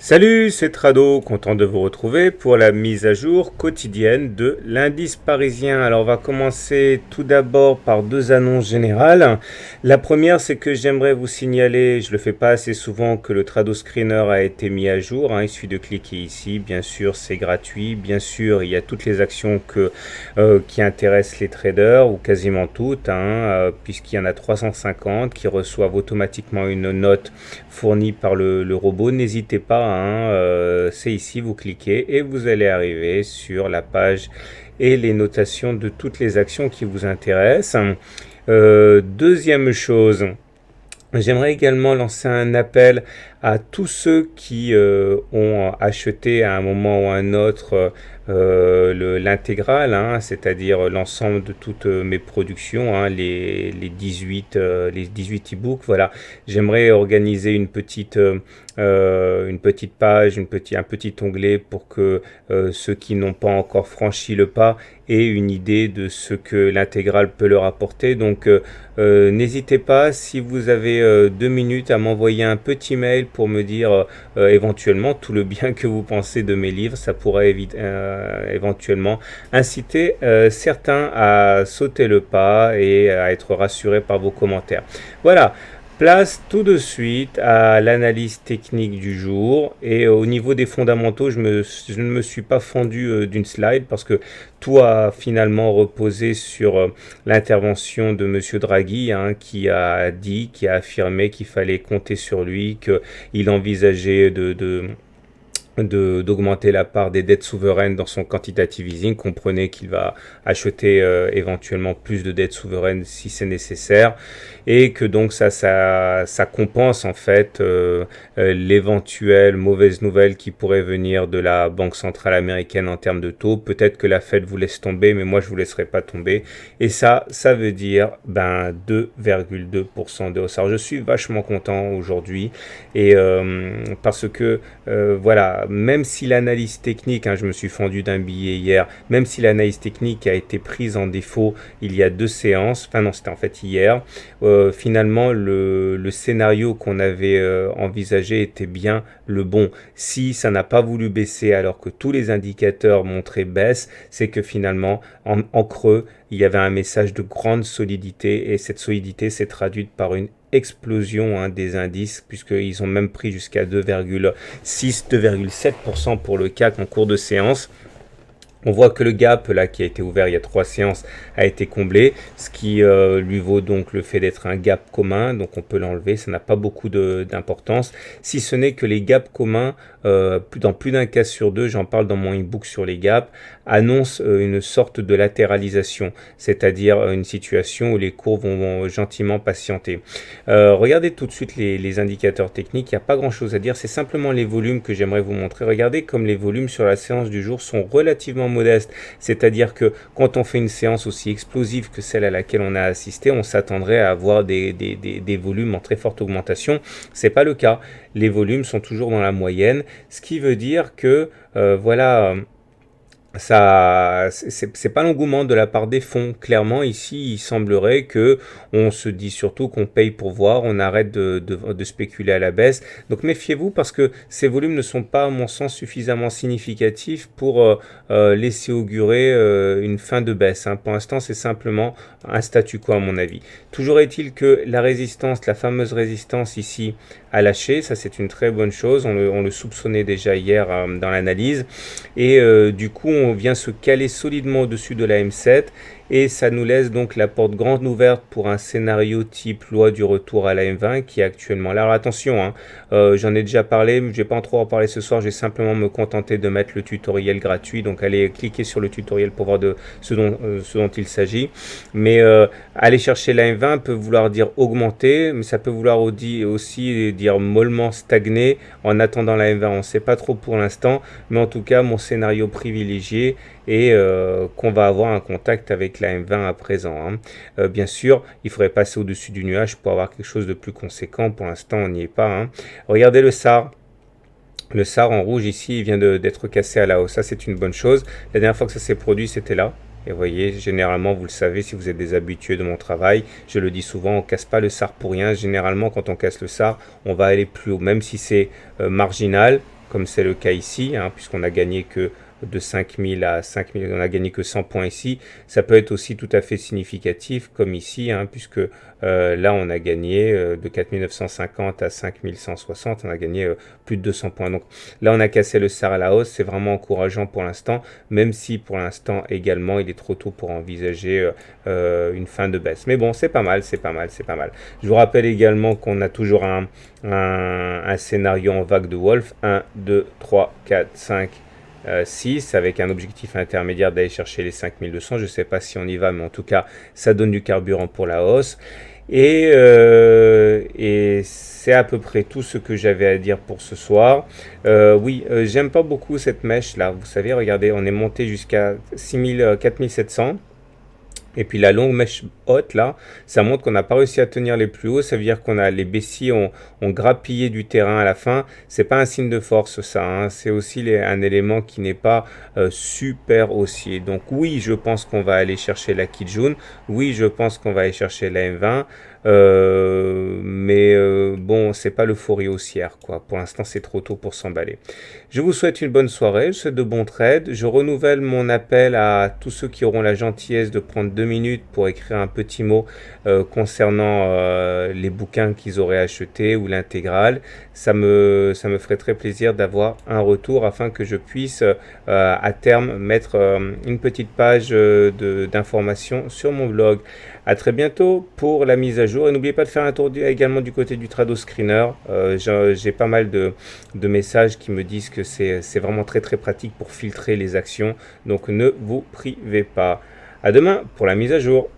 Salut, c'est Trado, content de vous retrouver pour la mise à jour quotidienne de l'indice parisien. Alors on va commencer tout d'abord par deux annonces générales. La première, c'est que j'aimerais vous signaler, je le fais pas assez souvent, que le Trado Screener a été mis à jour. Il suffit de cliquer ici, bien sûr c'est gratuit, bien sûr il y a toutes les actions qui intéressent les traders, ou quasiment toutes, puisqu'il y en a 350 qui reçoivent automatiquement une note fournie par le robot. N'hésitez pas, c'est ici, vous cliquez et vous allez arriver sur la page et les notations de toutes les actions qui vous intéressent. Deuxième chose, j'aimerais également lancer un appel à tous ceux qui ont acheté à un moment ou à un autre l'intégrale, c'est-à-dire l'ensemble de toutes mes productions, les 18 e-books. Voilà, j'aimerais organiser une petite page, un petit onglet pour que ceux qui n'ont pas encore franchi le pas aient une idée de ce que l'intégrale peut leur apporter. Donc n'hésitez pas, si vous avez 2 minutes, à m'envoyer un petit mail pour me dire éventuellement tout le bien que vous pensez de mes livres. Ça pourrait éventuellement inciter certains à sauter le pas et à être rassurés par vos commentaires. Voilà. Place tout de suite à l'analyse technique du jour, et au niveau des fondamentaux, je ne me suis pas fendu d'une slide parce que tout a finalement reposé sur l'intervention de Monsieur Draghi, qui a affirmé qu'il fallait compter sur lui, qu'il envisageait d'augmenter la part des dettes souveraines dans son quantitative easing. Comprenez qu'il va acheter éventuellement plus de dettes souveraines si c'est nécessaire, et que donc ça compense en fait l'éventuelle mauvaise nouvelle qui pourrait venir de la Banque centrale américaine en termes de taux. Peut-être que la Fed vous laisse tomber, mais moi je vous laisserai pas tomber, et ça veut dire 2,2% de hausse. Alors je suis vachement content aujourd'hui, et parce que voilà, même si l'analyse technique, je me suis fendu d'un billet hier, même si l'analyse technique a été prise en défaut il y a 2 séances, enfin non, c'était en fait hier, finalement le scénario qu'on avait envisagé était bien le bon. Si ça n'a pas voulu baisser alors que tous les indicateurs montraient baisse, c'est que finalement en creux il y avait un message de grande solidité, et cette solidité s'est traduite par une explosion des indices, puisqu'ils ont même pris jusqu'à 2,6-2,7% pour le CAC en cours de séance. On voit que le gap là qui a été ouvert il y a 3 séances a été comblé, ce qui lui vaut donc le fait d'être un gap commun, donc on peut l'enlever, ça n'a pas beaucoup d'importance, si ce n'est que les gaps communs, dans plus d'un cas sur deux, j'en parle dans mon e-book sur les gaps, annoncent une sorte de latéralisation, c'est-à-dire une situation où les courbes vont gentiment patienter. Regardez tout de suite les indicateurs techniques, il n'y a pas grand chose à dire, c'est simplement les volumes que j'aimerais vous montrer. Regardez comme les volumes sur la séance du jour sont relativement modeste, c'est-à-dire que quand on fait une séance aussi explosive que celle à laquelle on a assisté, on s'attendrait à avoir des volumes en très forte augmentation. C'est pas le cas. Les volumes sont toujours dans la moyenne, ce qui veut dire que voilà, ça, c'est pas l'engouement de la part des fonds. Clairement, ici, il semblerait que on se dit surtout qu'on paye pour voir, on arrête de spéculer à la baisse. Donc méfiez-vous, parce que ces volumes ne sont pas, à mon sens, suffisamment significatifs pour laisser augurer une fin de baisse. Pour l'instant, c'est simplement un statu quo à mon avis. Toujours est-il que la résistance, la fameuse résistance ici, a lâché. Ça, c'est une très bonne chose. On le soupçonnait déjà hier dans l'analyse, et du coup, on vient se caler solidement au-dessus de la M7, et ça nous laisse donc la porte grande ouverte pour un scénario type loi du retour à la M20 qui est actuellement là. Alors attention, j'en ai déjà parlé, mais je ne vais pas en trop en parler ce soir, je vais simplement me contenter de mettre le tutoriel gratuit, donc allez cliquer sur le tutoriel pour voir de ce dont il s'agit. Mais aller chercher la M20 peut vouloir dire augmenter, mais ça peut vouloir aussi dire mollement stagner en attendant la M20, on ne sait pas trop pour l'instant, mais en tout cas mon scénario privilégié est qu'on va avoir un contact avec la M20 à présent. Bien sûr, il faudrait passer au-dessus du nuage pour avoir quelque chose de plus conséquent. Pour l'instant, on n'y est pas. Regardez le SAR. Le SAR en rouge ici, il vient d'être cassé à la hausse. Ça, c'est une bonne chose. La dernière fois que ça s'est produit, c'était là. Et vous voyez, généralement, vous le savez, si vous êtes des habitués de mon travail, je le dis souvent, on ne casse pas le SAR pour rien. Généralement, quand on casse le SAR, on va aller plus haut, même si c'est marginal. comme c'est le cas ici, hein, puisqu'on a gagné que de 5000 à 5000, on a gagné que 100 points ici. Ça peut être aussi tout à fait significatif, comme ici, hein, puisque là, on a gagné de 4950 à 5160, on a gagné plus de 200 points. Donc là, on a cassé le SAR à la hausse, c'est vraiment encourageant pour l'instant, même si pour l'instant également, il est trop tôt pour envisager une fin de baisse. Mais bon, c'est pas mal, c'est pas mal, c'est pas mal. Je vous rappelle également qu'on a toujours un scénario en vague de Wolf, 1, 2, 3, 4, 5, 6 avec un objectif intermédiaire d'aller chercher les 5200. Je ne sais pas si on y va, mais en tout cas, ça donne du carburant pour la hausse. Et c'est à peu près tout ce que j'avais à dire pour ce soir. Oui, j'aime pas beaucoup cette mèche là. Vous savez, regardez, on est monté jusqu'à 4700. Et puis la longue mèche haute là, ça montre qu'on n'a pas réussi à tenir les plus hauts. Ça veut dire qu'on a les baissiers ont grappillé du terrain à la fin. C'est pas un signe de force ça, hein. C'est aussi un élément qui n'est pas super haussier. Donc oui, je pense qu'on va aller chercher la Kijun. Oui, je pense qu'on va aller chercher la M20. Mais bon, c'est pas l'euphorie haussière quoi. Pour l'instant, c'est trop tôt pour s'emballer. Je vous souhaite une bonne soirée, je vous souhaite de bons trades. Je renouvelle mon appel à tous ceux qui auront la gentillesse de prendre 2 minutes pour écrire un petit mot concernant les bouquins qu'ils auraient achetés ou l'intégrale. Ça me ferait très plaisir d'avoir un retour afin que je puisse à terme mettre une petite page d'information sur mon blog. À très bientôt pour la mise à jour et n'oubliez pas de faire un tour également du côté du Trado Screener. J'ai pas mal de messages qui me disent que c'est vraiment très très pratique pour filtrer les actions, donc ne vous privez pas. À demain pour la mise à jour.